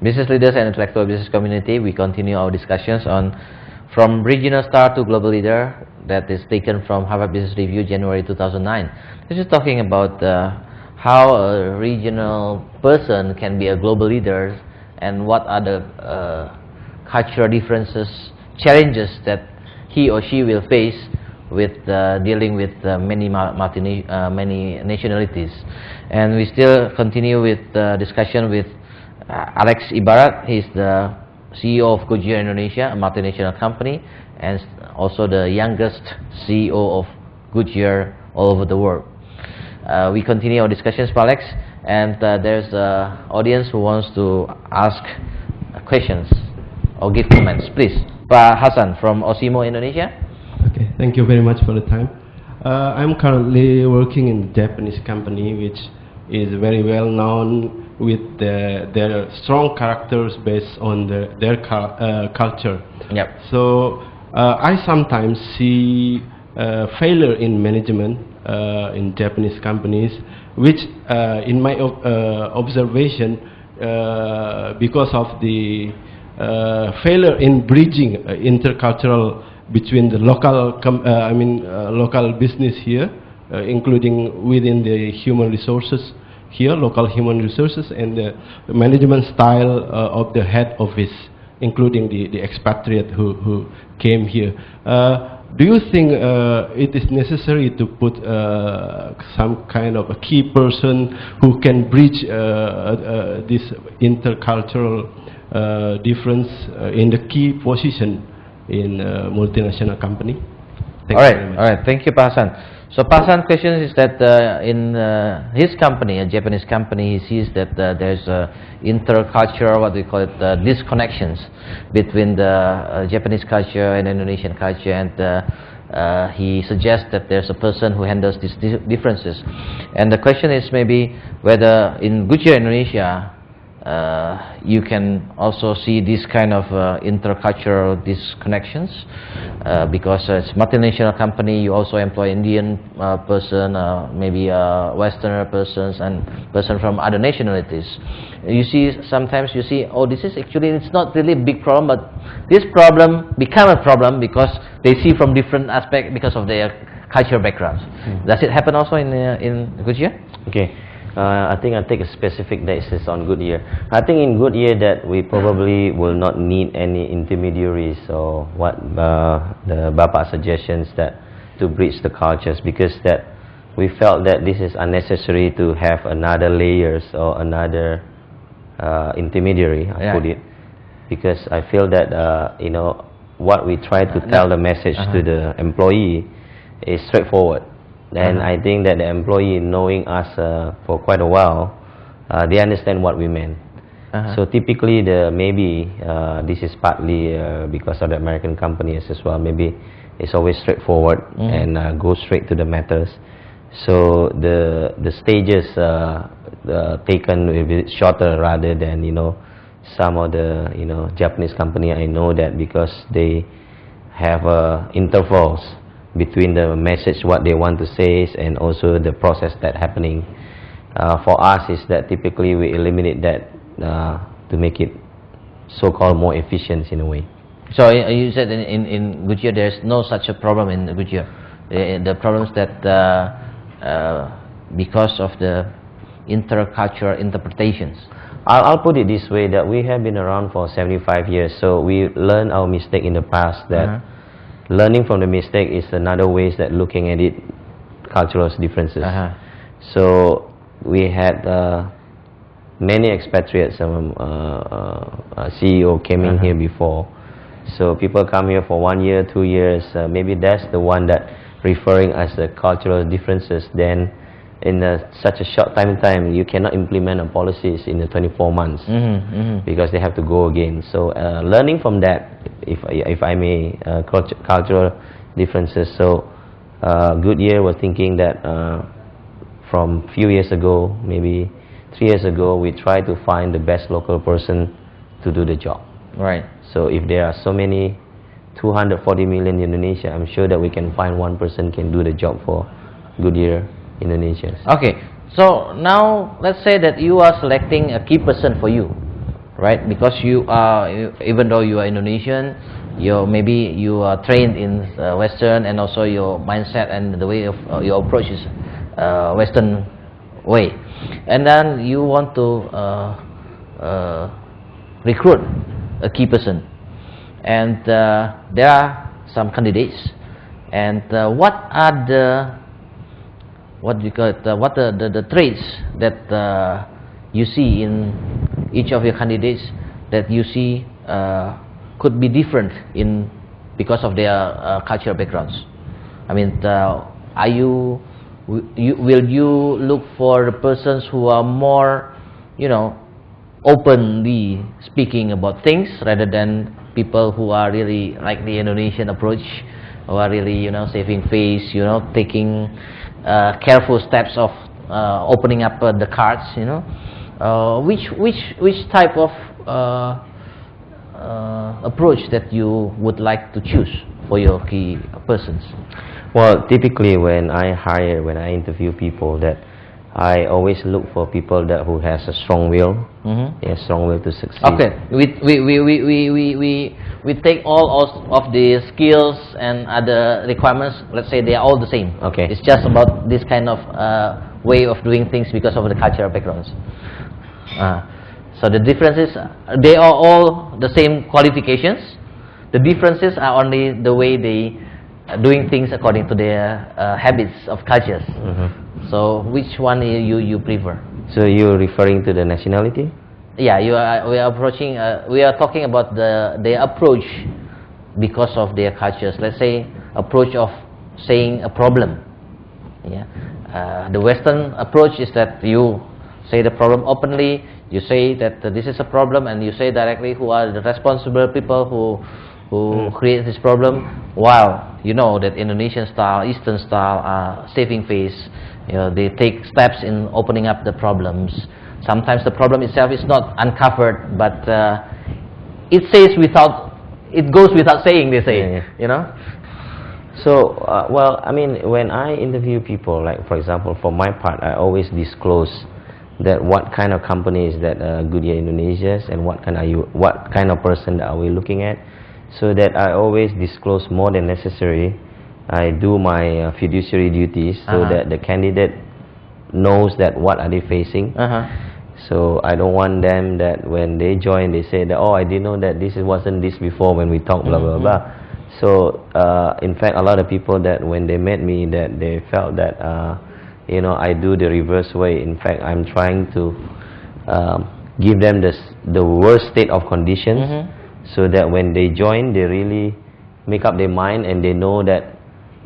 Business leaders and intellectual business community, we continue our discussions on from regional star to global leader, that is taken from Harvard Business Review January 2009. This is talking about how a regional person can be a global leader and what are the cultural differences, challenges that he or she will face with dealing with many nationalities. And we still continue with discussion with Alex Ibarat. He's the CEO of Goodyear Indonesia, a multinational company, and also the youngest CEO of Goodyear all over the world. We continue our discussions, Alex, and there's an audience who wants to ask questions or give comments. Please, Pak Hasan from Osimo, Indonesia. Okay, thank you very much for the time. I'm currently working in a Japanese company which is very well known with their strong characters based on their culture. Yep. So I sometimes see failure in management in Japanese companies, which in my observation, because of the failure in bridging intercultural between the local local business here, including within the human resources here, local human resources, and the management style of the head office, including the expatriate who came here. Do you think it is necessary to put some kind of a key person who can bridge this intercultural difference in the key position in a multinational company? All right. Thank you, Pak Hasan. So Pak Hasan's question is that in his company, a Japanese company, he sees that there's intercultural, what we call it, disconnections between the Japanese culture and Indonesian culture, and he suggests that there's a person who handles these differences. And the question is maybe whether in Goodyear, Indonesia, you can also see this kind of intercultural disconnections, because it's multinational company. You also employ Indian person, maybe Westerner persons, and person from other nationalities. You see, sometimes you see, oh, this is actually, it's not really a big problem, but this problem become a problem because they see from different aspects because of their cultural backgrounds. Does it happen also in Goodyear? Okay. I think I'll take a specific basis on Goodyear. I think in Goodyear that we probably will not need any intermediaries or what the Bapak suggestions that to bridge the cultures, because that we felt that this is unnecessary to have another layers or another intermediary, I put it, because I feel that you know, what we try to tell the message to the employee is straightforward. And I think that the employee, knowing us for quite a while, they understand what we meant. So typically, maybe this is partly because of the American companies as well. Maybe it's always straightforward and go straight to the matters. So the stages taken will be shorter rather than, you know, some of the, you know, Japanese company. I know that because they have intervals between the message, what they want to say, and also the process that happening. For us is that typically we eliminate that to make it so-called more efficient in a way. So you said in Goodyear there's no such a problem in Goodyear. The problems that because of the intercultural interpretations. I'll put it this way, that we have been around for 75 years, so we learned our mistake in the past, that learning from the mistake is another ways that looking at it, cultural differences. So we had many expatriates. CEO came in here before. So people come here for 1 year, 2 years. Maybe that's the one that referring as the cultural differences. Then in such a short time, you cannot implement a policies in the 24 months because they have to go again. So learning from that, if I may, cultural differences. So Goodyear was thinking that from few years ago, maybe 3 years ago, we tried to find the best local person to do the job. Right. So if there are so many 240 million in Indonesia, I'm sure that we can find one person can do the job for Goodyear Indonesia. Okay. So now let's say that you are selecting a key person for you. right? Because you are, even though you are Indonesian, maybe you are trained in Western, and also your mindset and the way of your approach is Western way, and then you want to recruit a key person, and there are some candidates, and what are the the traits that you see in each of your candidates that you see could be different because of their cultural backgrounds? I mean, will you look for the persons who are more, openly speaking about things, rather than people who are really like the Indonesian approach, who are really, saving face, taking careful steps of opening up the cards, which type of approach that you would like to choose for your key persons? Well, typically when I interview people, that I always look for people who has a strong will, a strong will to succeed. Okay, we take all of the skills and other requirements. Let's say they are all the same. Okay. It's just about this kind of way of doing things because of the cultural backgrounds. So the differences, they are all the same qualifications. The differences are only the way they doing things according to their habits of cultures. So which one you prefer? So you're referring to the nationality? Yeah, we are talking about their approach because of their cultures. Let's say approach of saying a problem. Yeah, the Western approach is that you say the problem openly. You say that this is a problem, and you say directly who are the responsible people who create this problem. While you know that Indonesian style, Eastern style are saving face. They take steps in opening up the problems. Sometimes the problem itself is not uncovered, but it goes without saying. They say, So, well, I mean, when I interview people, like for example, for my part, I always disclose that what kind of company is that Goodyear Indonesia, and what kind of person are we looking at, so that I always disclose more than necessary. I do my fiduciary duties so that the candidate knows that what are they facing. So I don't want them that when they join they say that, oh, I didn't know that wasn't this before when we talked, blah blah blah. So in fact, a lot of people that when they met me, that they felt that I do the reverse way. In fact, I'm trying to give them the worst state of conditions, so that when they join, they really make up their mind and they know that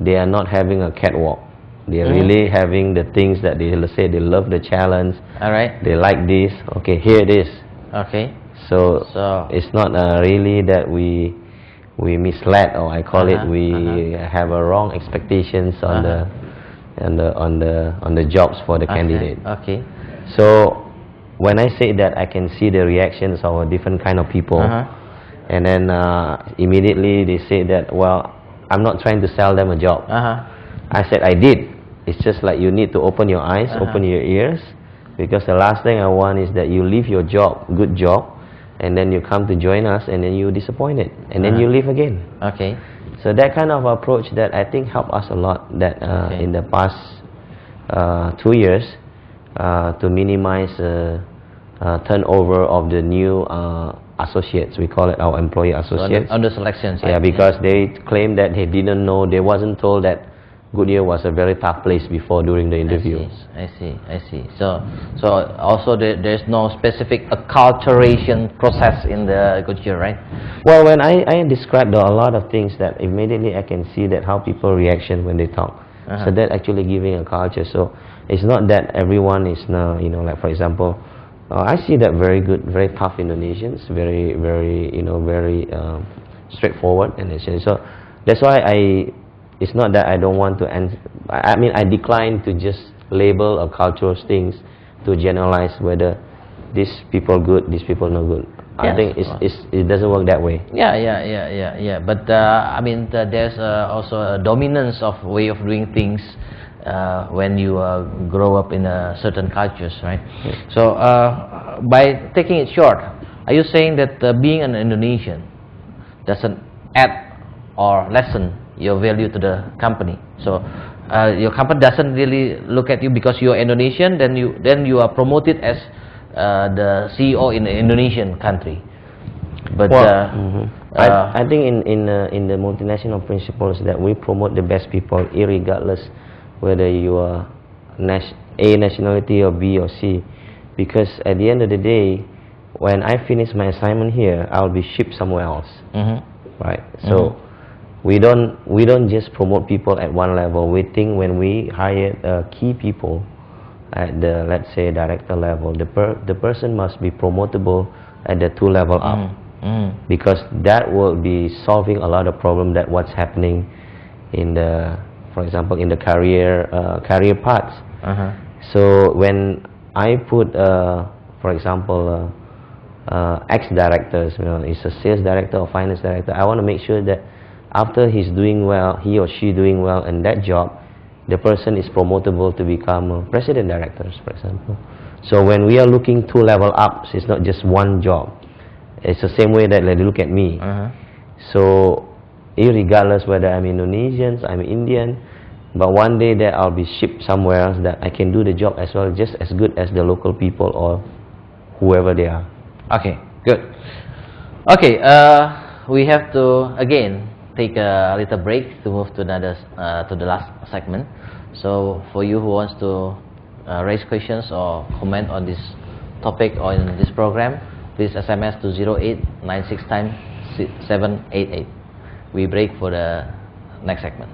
they are not having a catwalk. They are really having the things that let's say they love the challenge. All right. They like this. Okay, here it is. Okay. So it's not really that we misled, or I call it we have a wrong expectations on the jobs for the candidate. Okay. So when I say that, I can see the reactions of a different kind of people, and then immediately they say that, well, I'm not trying to sell them a job. I said I did. It's just like you need to open your eyes, open your ears, because the last thing I want is that you leave your job, good job, and then you come to join us and then you're disappointed, and then you leave again. Okay. So that kind of approach that I think helped us a lot, that in the past 2 years, to minimize turnover of the new associates. We call it our employee associates. So on the selections. Yeah, because they claim that they didn't know, they wasn't told that Goodyear was a very tough place before during the interview. I see. So also there's no specific acculturation process in the Goodyear, right? Well, when I described a lot of things, that immediately I can see that how people reaction when they talk. So that actually giving a culture. So it's not that everyone is now, like for example, I see that very good, very tough Indonesians, very straightforward, and so that's why it's not that I don't want to, I mean I decline to just label or cultural things to generalize whether these people good, these people not good. I think it doesn't work that way. Yeah. But I mean there's also a dominance of way of doing things when you grow up in certain cultures, right? So by taking it short, Are you saying that being an Indonesian doesn't add or lessen your value to the company? So your company doesn't really look at you because you're Indonesian, then you are promoted as the CEO in the Indonesian country. But I think in the multinational principles that we promote the best people, irregardless whether you are A nationality or B or C, because at the end of the day, when I finish my assignment here, I'll be shipped somewhere else, right? So we don't just promote people at one level. We think when we hire key people at the, let's say, director level, the person must be promotable at the 2 level up, because that will be solving a lot of problem that what's happening in the, for example, in the career paths. So when I put, for example, ex-directors, he's a sales director or finance director, I want to make sure that after he's doing well, he or she doing well in that job, the person is promotable to become president directors, for example. So when we are looking 2 level up, it's not just one job. It's the same way that they look at me. So irregardless whether I'm Indonesian, I'm Indian, but one day that I'll be shipped somewhere else, that I can do the job as well, just as good as the local people or whoever they are. Okay, good. Okay, we have to again take a little break to move to another to the last segment. So for you who wants to raise questions or comment on this topic or in this program, please SMS to 0896 788. We break for the next segment.